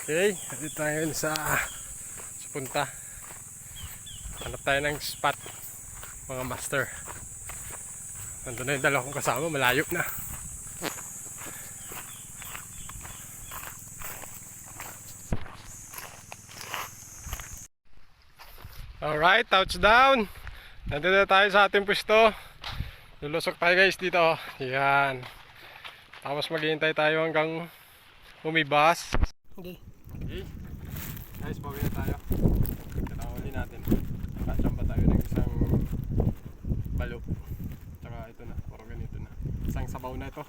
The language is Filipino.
Okay, dito tayo sa punta. Hanap tayo ng spot, mga master. Nandun na yung dalawa kong kasama, malayo na. Alright, touchdown. Nandun na tayo sa ating pwesto. Lulusok tayo guys dito. Yan. Tapos maghihintay tayo hanggang umibas. Okay. Okay. Guys, bawi na tayo. Katawali natin. Nakachamba tayo ng isang balo. Tsaka ito na, puro ganito na. Isang sabaw na ito.